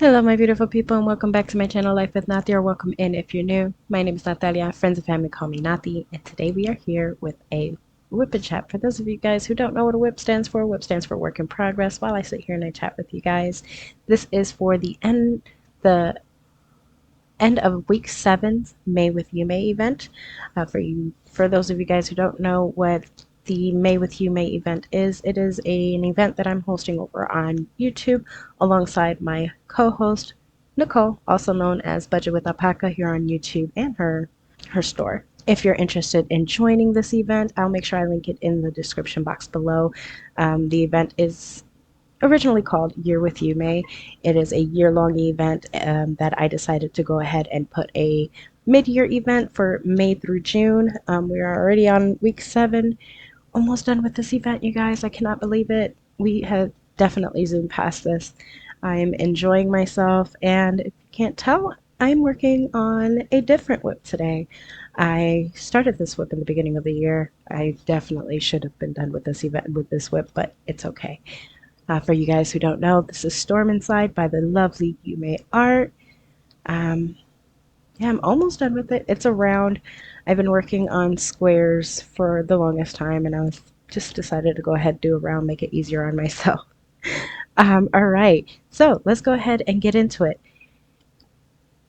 Hello, my beautiful people, and welcome back to my channel, Life with Nati, or welcome in if you're new. My name is Natalia. Friends and family call me Nati, and today we are here with a WIP and chat. For those of you guys who don't know what a WIP stands for Work in Progress. While I sit here and I chat with you guys, this is for the end of week 7's May with Yuumei event. For those of you guys who don't know what the May with Yuumei event is, it is an event that I'm hosting over on YouTube alongside my co-host Nicole, also known as Budget with Alpaca here on YouTube and her store. If you're interested in joining this event, I'll make sure I link it in the description box below. The event is originally called Year with Yuumei. It is a year-long event that I decided to go ahead and put a mid-year event for May through June. We are already on week 7, almost done with this event, you guys. I cannot believe it. We have definitely zoomed past this. I'm enjoying myself, and if you can't tell, I'm working on a different WIP today. I started this WIP in the beginning of the year. I definitely should have been done with this event with this WIP, but it's okay. For you guys who don't know, this is Storm Inside by the lovely Yuumei art. Um, yeah, I'm almost done with it. It's a round. I've been working on squares for the longest time, and I was just decided to go ahead and do a round, make it easier on myself. All right, so let's go ahead and get into it.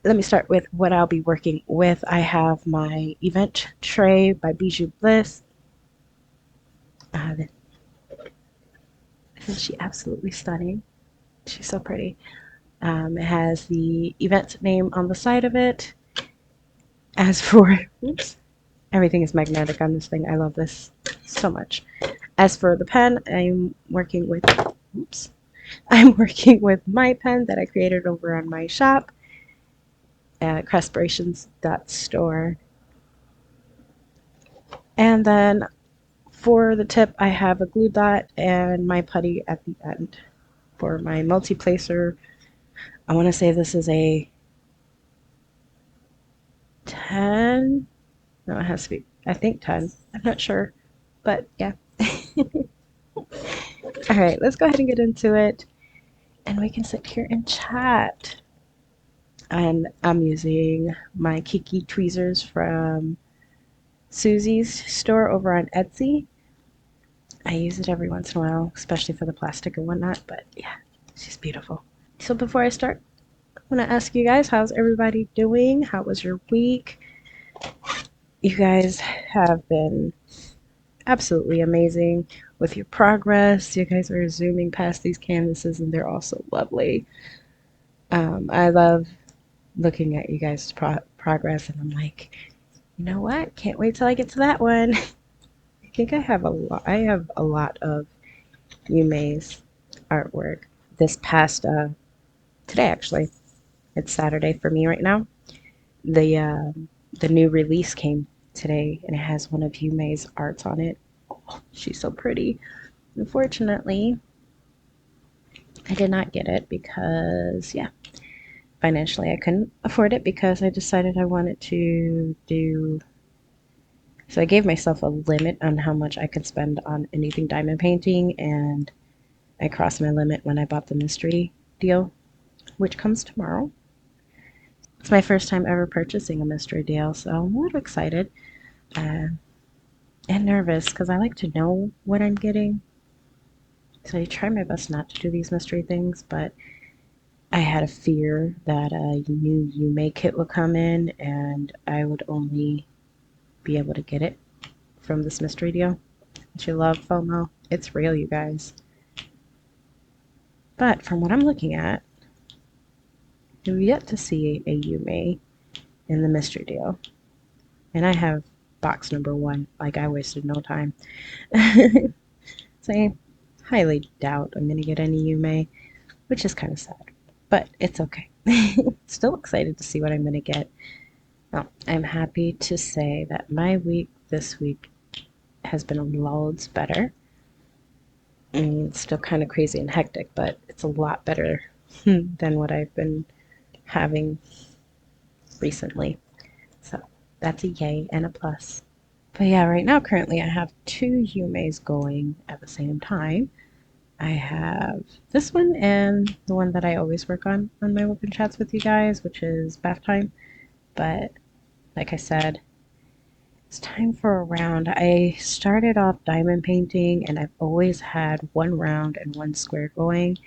Let me start with what I'll be working with. I have my event tray by Bijou Bliss. Isn't she absolutely stunning? She's so pretty. It has the event name on the side of it. As for, oops, everything is magnetic on this thing. I love this so much. As for the pen, I'm working with my pen that I created over on my shop at Craftsperations.store. And then for the tip, I have a glue dot and my putty at the end. For my multi-placer, I want to say this is a 10. No, it has to be, I think 10. I'm not sure, but yeah. All right, let's go ahead and get into it, and we can sit here and chat. And I'm using my Kiki tweezers from Susy's store over on Etsy. I use it every once in a while, especially for the plastic and whatnot, but yeah, she's beautiful. So before I start, I want to ask you guys, how's everybody doing? How was your week? You guys have been absolutely amazing with your progress. You guys are zooming past these canvases, and they're also lovely. I love looking at you guys' progress, and I'm like, you know what? Can't wait till I get to that one. I think I have a lot. I have a lot of Yuumei's artwork. This past today, actually, it's Saturday for me right now. The new release came today, and it has one of Yuumei's arts on it. Oh, she's so pretty. Unfortunately, I did not get it because, yeah, financially I couldn't afford it because I decided I wanted to do. So I gave myself a limit on how much I could spend on anything diamond painting, and I crossed my limit when I bought the mystery deal, which comes tomorrow. It's my first time ever purchasing a mystery deal, so I'm a little excited uh, and nervous because I like to know what I'm getting. So I try my best not to do these mystery things, but I had a fear that a new Yuumei kit would come in and I would only be able to get it from this mystery deal. Don't you love FOMO? It's real, you guys. But from what I'm looking at, we've yet to see a Yuumei in the mystery deal. And I have box number 1. Like, I wasted no time. So I highly doubt I'm going to get any Yuumei, which is kind of sad. But it's okay. Still excited to see what I'm going to get. Well, I'm happy to say that my week this week has been loads better. I mean, it's still kind of crazy and hectic, but it's a lot better than what I've been having recently. So that's a yay and a plus. But yeah, right now, currently, I have 2 Yuumeis going at the same time. I have this one and the one that I always work on my WIP and chats with you guys, which is bath time. But like I said, it's time for a round. I started off diamond painting and I've always had one round and one square going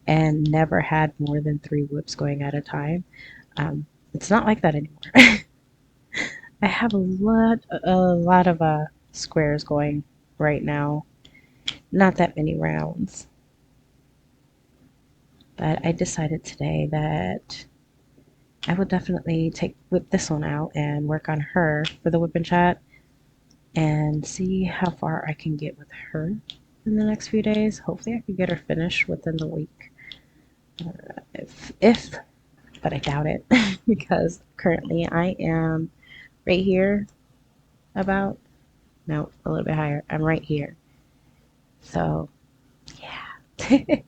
and never had more than 3 WIPs going at a time. It's not like that anymore. I have a lot of squares going right now. Not that many rounds. But I decided today that I will definitely whip this one out and work on her for the whip and chat and see how far I can get with her in the next few days. Hopefully I can get her finished within the week. If but I doubt it because currently I am right here about, no, a little bit higher. I'm right here. So yeah. I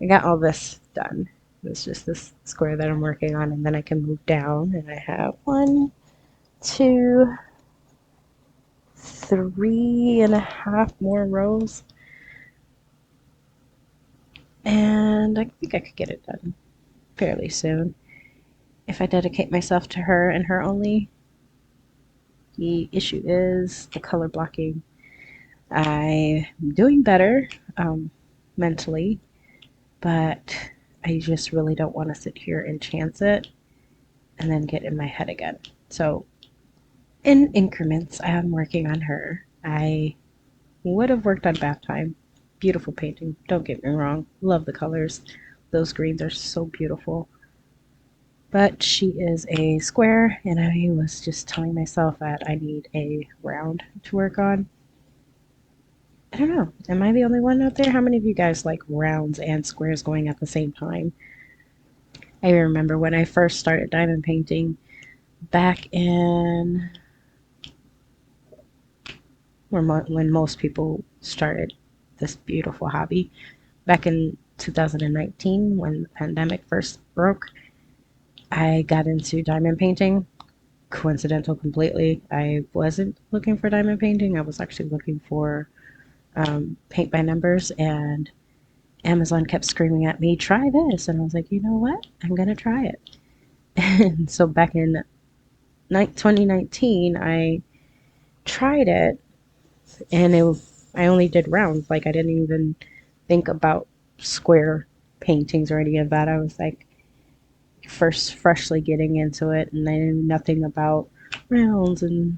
got all this done. It's just this square that I'm working on, and then I can move down, and I have 1, 2, 3.5 more rows, and I think I could get it done fairly soon if I dedicate myself to her and her only. The issue is the color blocking. I'm doing better mentally, but I just really don't want to sit here and chance it and then get in my head again. So in increments, I am working on her. I would have worked on bath time. Beautiful painting, don't get me wrong. Love the colors. Those greens are so beautiful. But she is a square, and I was just telling myself that I need a round to work on. I don't know. Am I the only one out there? How many of you guys like rounds and squares going at the same time? I remember when I first started diamond painting back in when most people started this beautiful hobby, back in 2019 when the pandemic first broke. I got into diamond painting. Coincidental completely. I wasn't looking for diamond painting. I was actually looking for paint by numbers, and Amazon kept screaming at me, try this. And I was like, you know what? I'm going to try it. And so back in 2019, I tried it, and I only did rounds. Like, I didn't even think about square paintings or any of that. I was like first freshly getting into it, and I knew nothing about rounds and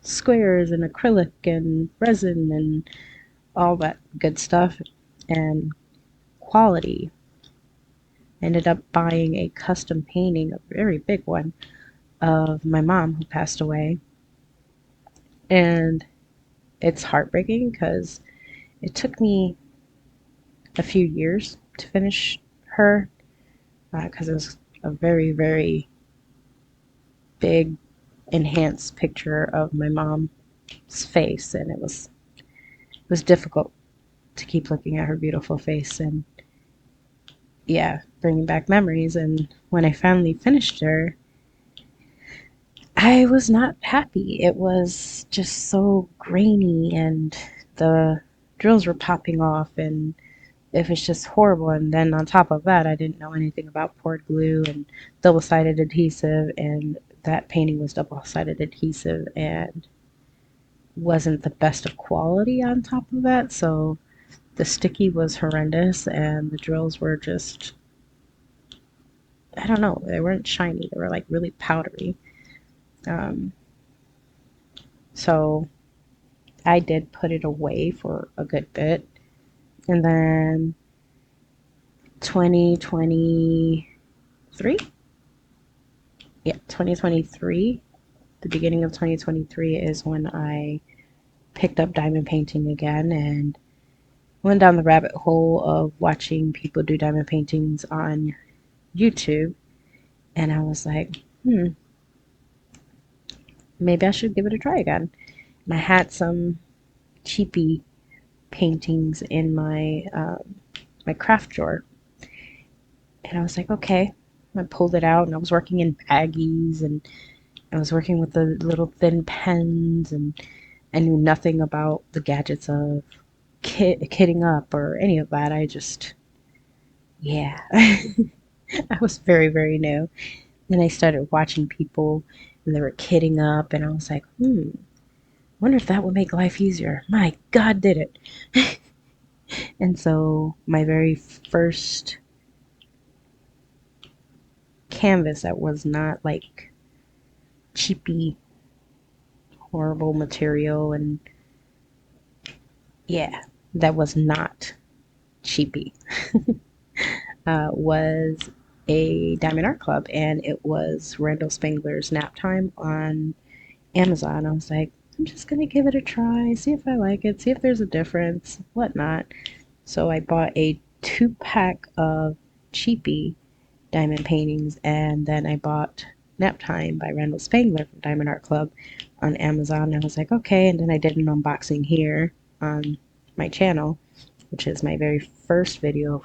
squares and acrylic and resin and all that good stuff and quality. Ended up buying a custom painting, a very big one, of my mom who passed away. And it's heartbreaking because it took me a few years to finish her because it was a very, very big, enhanced picture of my mom's face, and it was difficult to keep looking at her beautiful face and yeah, bringing back memories. And when I finally finished her, I was not happy. It was just so grainy, and the drills were popping off, and it was just horrible. And then on top of that, I didn't know anything about poured glue and double-sided adhesive, and that painting was double-sided adhesive and wasn't the best of quality on top of that. So the sticky was horrendous, and the drills were just, I don't know, they weren't shiny. They were like really powdery. Um, so I did put it away for a good bit. And then 2023? Yeah, 2023. The beginning of 2023 is when I picked up diamond painting again and went down the rabbit hole of watching people do diamond paintings on YouTube. And I was like, maybe I should give it a try again. And I had some cheapy paintings in my craft drawer, and I was like, okay. I pulled it out, and I was working in baggies, and I was working with the little thin pens, and I knew nothing about the gadgets of kidding up or any of that. I just, yeah, I was very, very new. Then I started watching people and they were kidding up, and I was like, wonder if that would make life easier. My God, did it. And so my very first canvas that was not like cheapy, horrible material, and yeah, that was not cheapy, was a Diamond Art Club, and it was Randall Spangler's Nap Time on Amazon. I was like, I'm just gonna give it a try, see if I like it, see if there's a difference, whatnot. So I bought a 2-pack of cheapy diamond paintings, and then I bought Nap Time by Randall Spangler from Diamond Art Club on Amazon. I was like, okay, and then I did an unboxing here on my channel, which is my very first video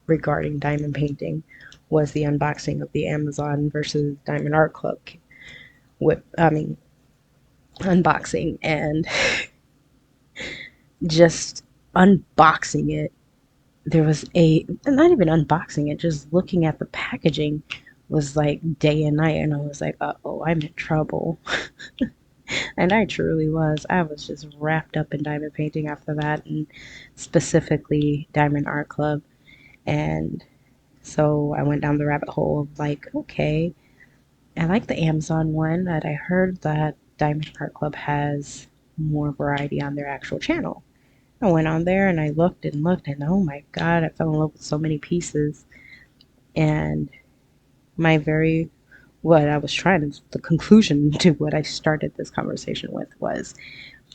regarding diamond painting, was the unboxing of the Amazon versus Diamond Art Club whip, unboxing, and just unboxing it, there was a, not even unboxing it, just looking at the packaging was like day and night, and I was like, uh-oh, I'm in trouble. And I truly was. I was just wrapped up in diamond painting after that, and specifically Diamond Art Club. And so I went down the rabbit hole of like, okay, I like the Amazon one, but I heard that Diamond Art Club has more variety on their actual channel. I went on there and I looked and looked, and oh my God, I fell in love with so many pieces. And my very, what I was trying to, the conclusion to what I started this conversation with was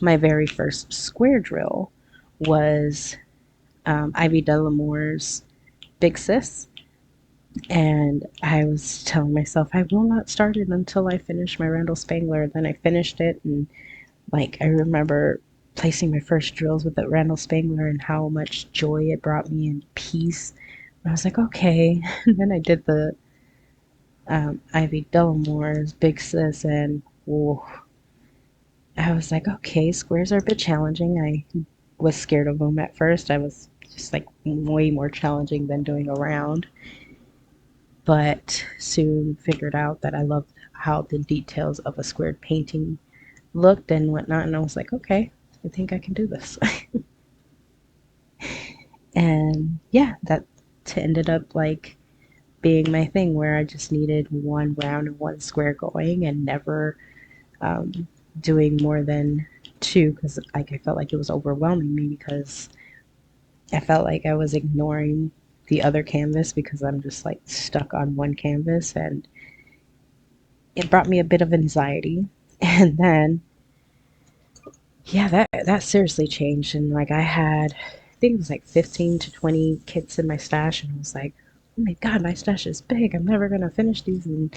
my very first square drill was Ivy Delamore's Big Sis. And I was telling myself, I will not start it until I finish my Randall Spangler. Then I finished it, and like, I remember placing my first drills with the Randall Spangler and how much joy it brought me and peace. And I was like, okay. And then I did the Ivy Delamore's Big Sis, and whoa, I was like, okay, squares are a bit challenging. I was scared of them at first. I was just like way more challenging than doing a round, but soon figured out that I loved how the details of a squared painting looked and whatnot, and I was like, okay, I think I can do this. And yeah, that ended up like being my thing, where I just needed one round and one square going, and never um, doing more than two, because like I felt like it was overwhelming me, because I felt like I was ignoring the other canvas because I'm just like stuck on one canvas, and it brought me a bit of anxiety. And then yeah, that seriously changed, and like I think it was like 15 to 20 kits in my stash, and I was like, oh my God, my stash is big, I'm never gonna finish these, and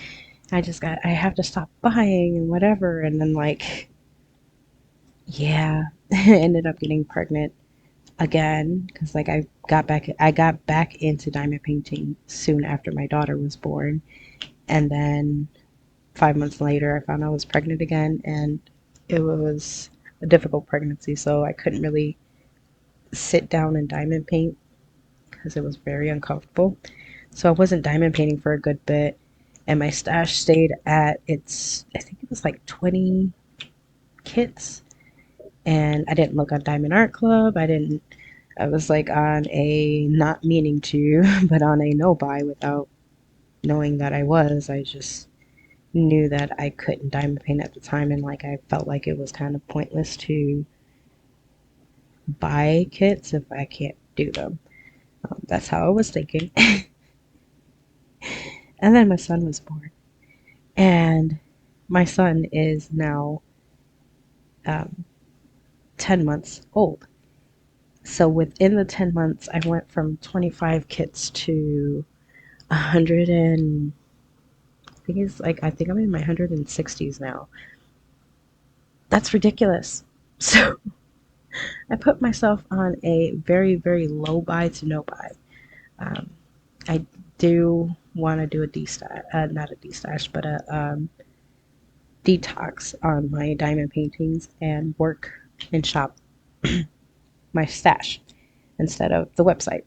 I have to stop buying and whatever. And then like, yeah, I ended up getting pregnant again, because like I got back into diamond painting soon after my daughter was born, and then 5 months later I found I was pregnant again, and it was a difficult pregnancy, so I couldn't really sit down and diamond paint because it was very uncomfortable. So I wasn't diamond painting for a good bit, and my stash stayed at its, I think it was like 20 kits, and I didn't look on Diamond Art Club. I was like on a, not meaning to, but on a no buy without knowing that I was. I just knew that I couldn't diamond paint at the time, and like I felt like it was kind of pointless to buy kits if I can't do them. That's how I was thinking. And then my son was born, and my son is now um, 10 months old. So within the 10 months, I went from 25 kits to 100, and I think I'm in my 160s now. That's ridiculous. So I put myself on a very, very low buy to no buy. Um, I do want to do a destash, not a destash, but a detox on my diamond paintings and work and shop my stash instead of the website.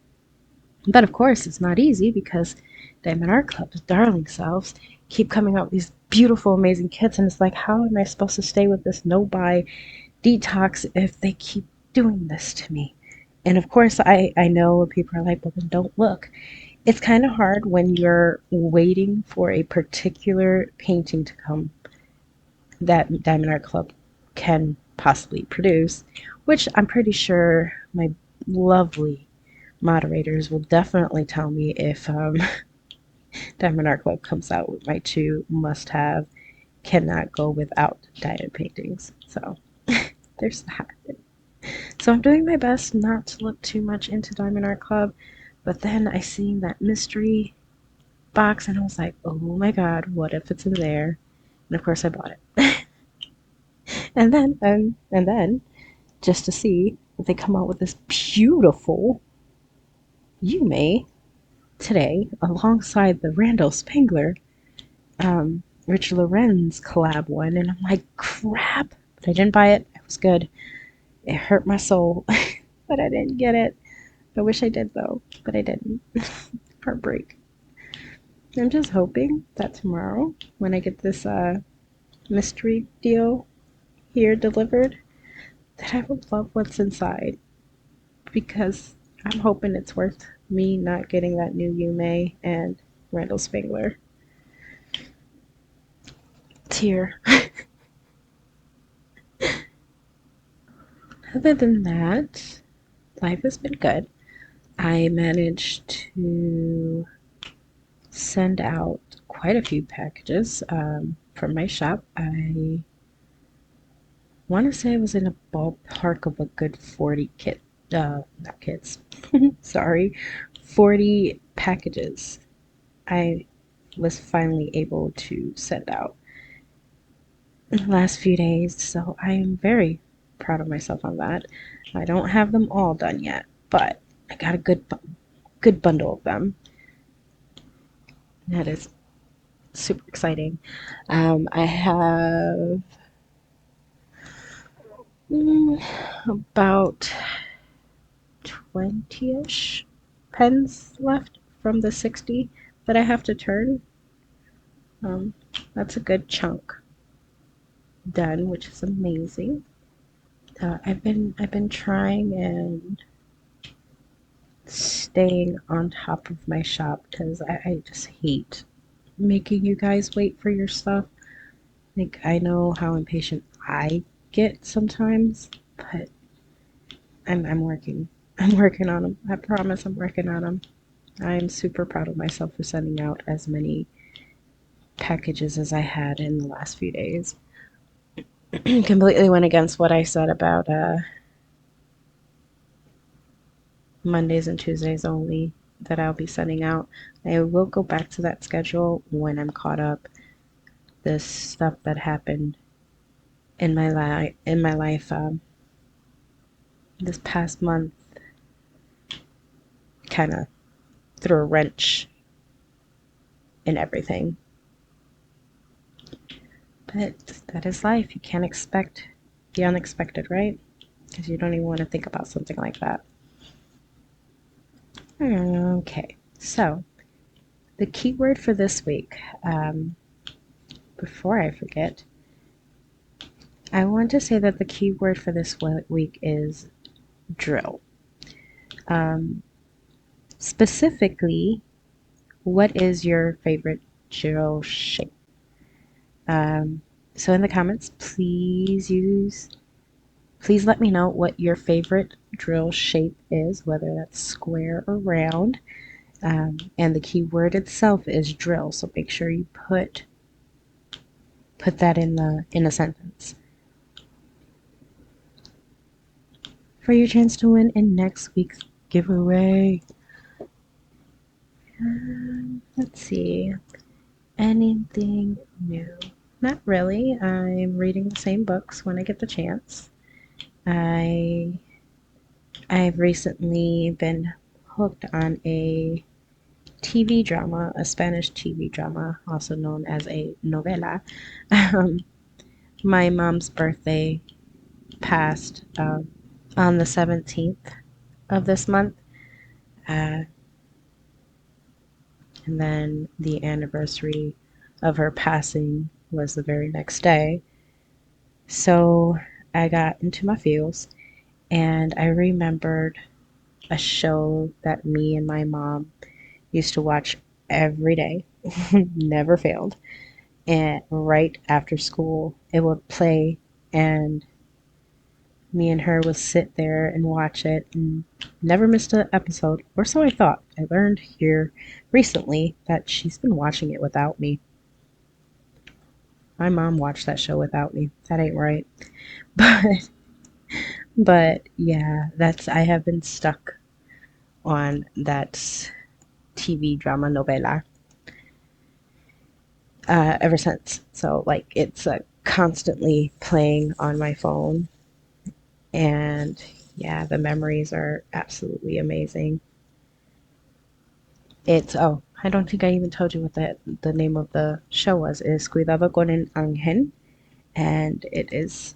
But of course, it's not easy because Diamond Art Club's darling selves keep coming out with these beautiful, amazing kits, and it's like, how am I supposed to stay with this no-buy detox if they keep doing this to me? And of course, I know people are like, well, then don't look. It's kind of hard when you're waiting for a particular painting to come that Diamond Art Club can possibly produce, which I'm pretty sure my lovely moderators will definitely tell me if Diamond Art Club comes out with my two must-have, cannot go without diamond paintings. So there's that. So I'm doing my best not to look too much into Diamond Art Club, but then I seen that mystery box and I was like, oh my god, what if it's in there? And of course I bought it. And then just to see that they come out with this beautiful Yuumei today alongside the Randall Spangler Richard Lorenz collab one, and I'm like, crap, but I didn't buy it. It was good. It hurt my soul, but I didn't get it. I wish I did though, but I didn't. Heartbreak. I'm just hoping that tomorrow, when I get this mystery deal here delivered, that I will love what's inside, because I'm hoping it's worth me not getting that new Yuumei and Randall Spangler tier. Other than that, life has been good. I managed to send out quite a few packages from my shop. I want to say I was in a ballpark of a good 40 not kits, sorry, 40 packages I was finally able to send out in the last few days, so I am very proud of myself on that. I don't have them all done yet, but I got a good bundle of them. That is super exciting. I have about 20-ish pens left from the 60 that I have to turn. That's a good chunk done, which is amazing. I've been trying and staying on top of my shop because I just hate making you guys wait for your stuff. Like, I know how impatient I get sometimes, but I'm working. I'm working on them. I promise I'm working on them. I'm super proud of myself for sending out as many packages as I had in the last few days. Completely went against what I said about Mondays and Tuesdays only that I'll be sending out. I will go back to that schedule when I'm caught up. This stuff that happened in my life this past month kind of threw a wrench in everything. But that is life. You can't expect the unexpected, right? Because you don't even want to think about something like that. Okay, so the keyword for this week, before I forget, I want to say that the keyword for this week is drill. Specifically, what is your favorite drill shape? So in the comments, please let me know what your favorite drill shape is, whether that's square or round. And the keyword itself is drill, so make sure you put that in a sentence for your chance to win in next week's giveaway. Let's see, anything new? Not really. I'm reading the same books when I get the chance. I've recently been hooked on a TV drama, a Spanish TV drama, also known as a novela. My mom's birthday passed on the 17th of this month. Uh, and then the anniversary of her passing was the very next day. So I got into my feels and I remembered a show that me and my mom used to watch every day, never failed. And right after school, it would play, and me and her would sit there and watch it and never missed an episode, or so I thought. I learned here recently that she's been watching it without me. My mom watched that show without me. That ain't right. But yeah, that's I have been stuck on that TV drama novela ever since. So like it's constantly playing on my phone, and yeah, the memories are absolutely amazing. It's I don't think I even told you what the name of the show was. Is Cuidado con el Ángel, and it is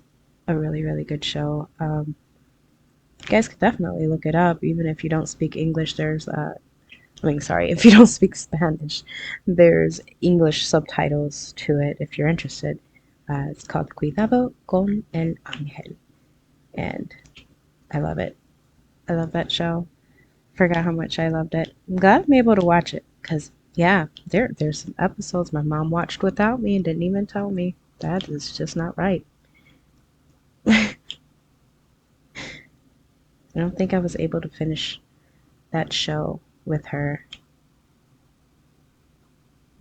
a really really good show. You guys could definitely look it up, even if you don't speak English. There's I mean, sorry, if you don't speak Spanish, there's English subtitles to it if you're interested. It's called Cuidado con el Ángel, and I love it. I love that show. Forgot how much I loved it. I'm glad I'm able to watch it because, yeah, there's some episodes my mom watched without me and didn't even tell me. That is just not right. I don't think I was able to finish that show with her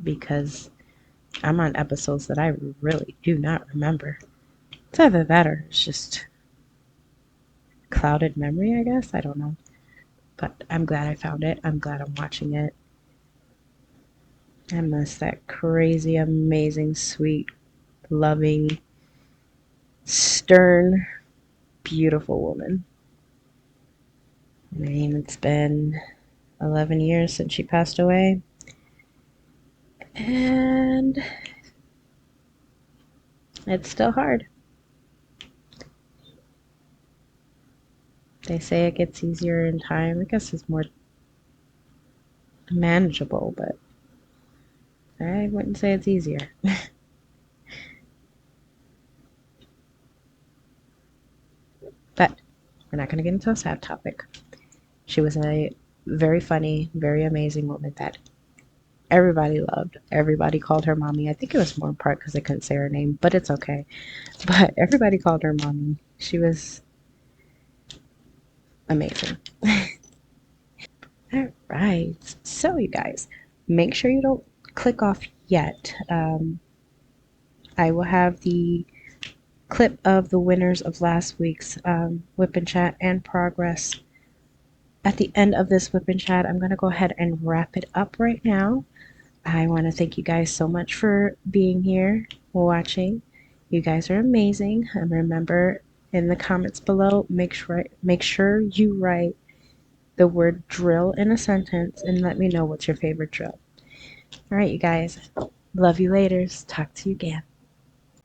because I'm on episodes that I really do not remember. It's either that or it's just clouded memory, I guess. I don't know. But I'm glad I found it. I'm glad I'm watching it. I miss that crazy, amazing, sweet, loving, stern, beautiful woman. I mean, it's been 11 years since she passed away. And it's still hard. They say it gets easier in time. I guess it's more manageable, but I wouldn't say it's easier. But we're not going to get into a sad topic. She was a very funny, very amazing woman that everybody loved. Everybody called her mommy. I think it was more in part because they couldn't say her name, but it's okay. But everybody called her mommy. She was amazing. All right. So, you guys, make sure you don't click off yet. I will have the clip of the winners of last week's Whip and Chat and progress at the end of this Whip and Chat. I'm going to go ahead and wrap it up right now. I want to thank you guys so much for being here, watching. You guys are amazing. And remember, in the comments below, make sure you write the word drill in a sentence and let me know what's your favorite drill. All right, you guys. Love you laters. Talk to you again.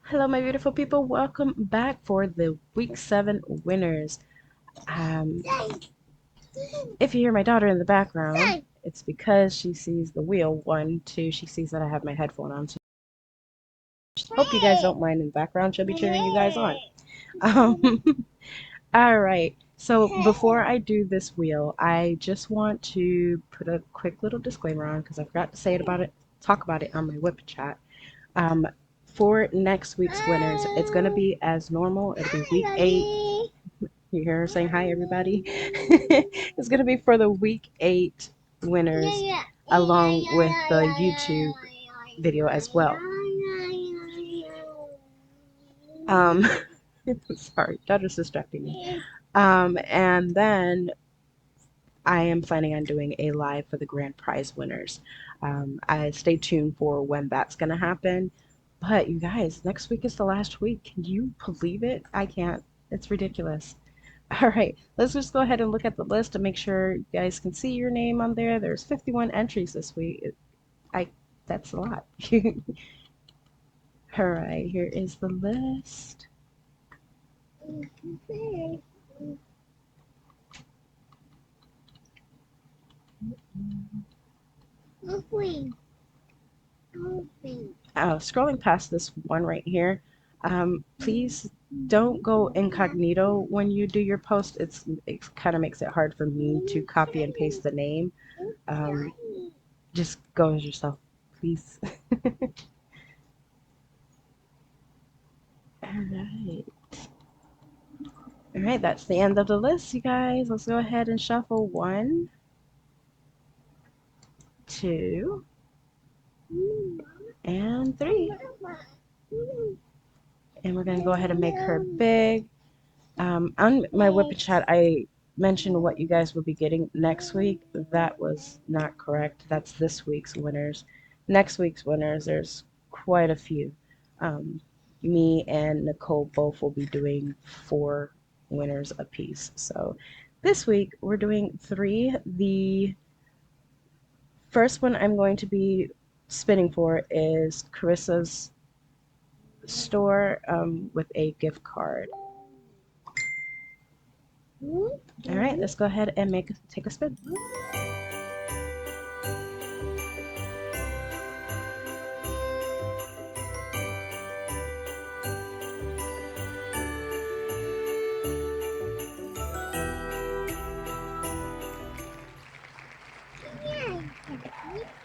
Hello, my beautiful people. Welcome back for the week 7 winners. Um, if you hear my daughter in the background, it's because she sees the wheel. 1, 2, she sees that I have my headphone on. So hope you guys don't mind in the background. She'll be cheering you guys on. Um, all right. So before I do this wheel, I just want to put a quick little disclaimer on because I forgot to say it about it, talk about it on my whip chat. Um, for next week's winners, it's going to be as normal. It'll be week 8. You hear her saying hi, everybody? It's going to be for the week 8 winners along with the YouTube video as well. Um, sorry, daughter's distracting me. And then I am planning on doing a live for the grand prize winners. I stay tuned for when that's gonna happen. But you guys, next week is the last week. Can you believe it? I can't. It's ridiculous. All right, let's just go ahead and look at the list to make sure you guys can see your name on there. There's 51 entries this week. I That's a lot. All right, here is the list. Scrolling past this one right here, please don't go incognito when you do your post. It kind of makes it hard for me to copy and paste the name. Um, just go as yourself, please. All right. All right, that's the end of the list, you guys. Let's go ahead and shuffle 1, 2, and 3. And we're going to go ahead and make her big. On my WIP chat, I mentioned what you guys will be getting next week. That was not correct. That's this week's winners. Next week's winners, there's quite a few. Um, me and Nicole both will be doing 4 winners apiece. So this week we're doing 3. The first one I'm going to be spinning for is Carissa's store with a gift card. All right, let's go ahead and take a spin.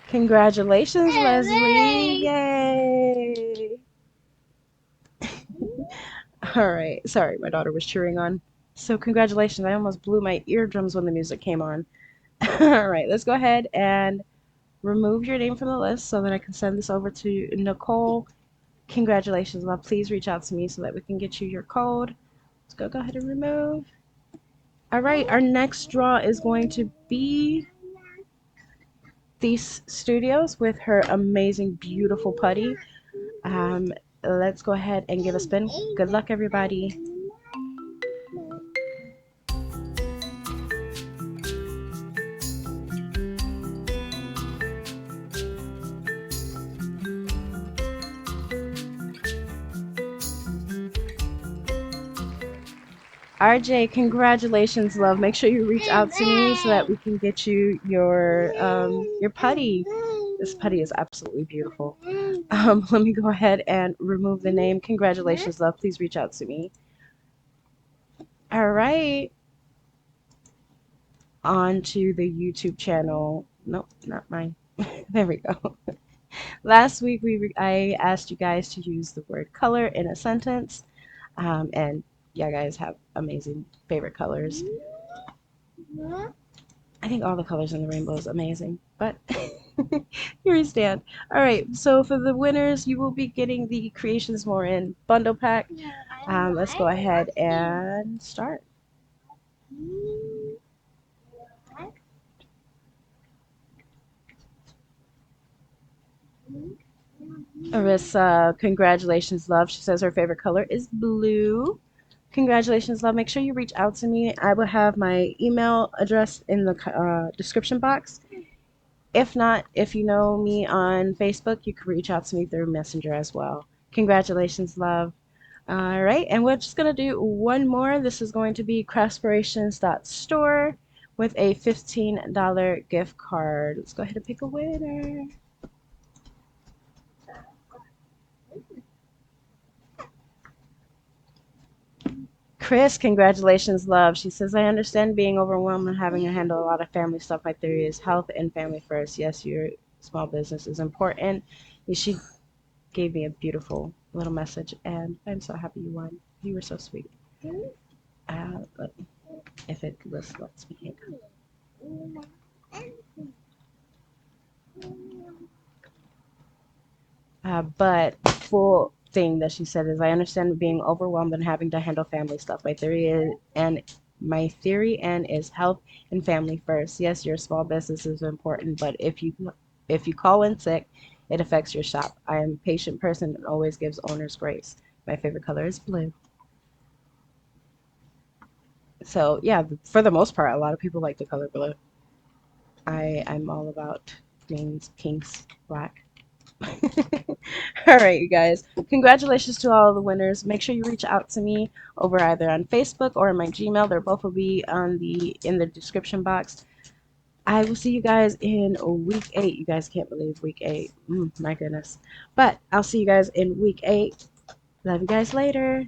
Congratulations, Leslie. Yay. All right. Sorry, my daughter was cheering on. So congratulations. I almost blew my eardrums when the music came on. All right, let's go ahead and remove your name from the list so that I can send this over to Nicole. Congratulations, love. Please reach out to me so that we can get you your code. Let's go ahead and remove. All right, our next draw is going to be These Studios with her amazing, beautiful putty. Let's go ahead and give a spin. Good luck, everybody. RJ, congratulations, love. Make sure you reach out to me so that we can get you your putty. This putty is absolutely beautiful. Let me go ahead and remove the name. Congratulations, love. Please reach out to me. All right. On to the YouTube channel. Nope, not mine. There we go. Last week I asked you guys to use the word color in a sentence, and yeah, guys have amazing favorite colors. I think all the colors in the rainbow is amazing, but here we stand. All right, so for the winners, you will be getting the Creationz More In bundle pack. Let's go ahead and start. Carissa, congratulations, love. She says her favorite color is blue. Congratulations, love. Make sure you reach out to me. I will have my email address in the description box. If not, if you know me on Facebook, you can reach out to me through Messenger as well. Congratulations, love. All right, and we're just going to do one more. This is going to be Craftsperations.store with a $15 gift card. Let's go ahead and pick a winner. Chris, congratulations, love. She says, I understand being overwhelmed and having to handle a lot of family stuff. My theory is health and family first. Yes, your small business is important. She gave me a beautiful little message, and I'm so happy you won. You were so sweet. If it lets me hang. But full thing that she said is, I understand being overwhelmed and having to handle family stuff. My theory is health and family first. Yes, your small business is important, but if you call in sick, it affects your shop. I am a patient person and always gives owners grace. My favorite color is blue. So yeah, for the most part, a lot of people like the color blue. I'm all about greens, pinks, black. All right, you guys. Congratulations to all the winners. Make sure you reach out to me over either on Facebook or in my Gmail. They both will be in the description box. I will see you guys in week 8. You guys can't believe week 8. My goodness. But I'll see you guys in week 8. Love you guys later.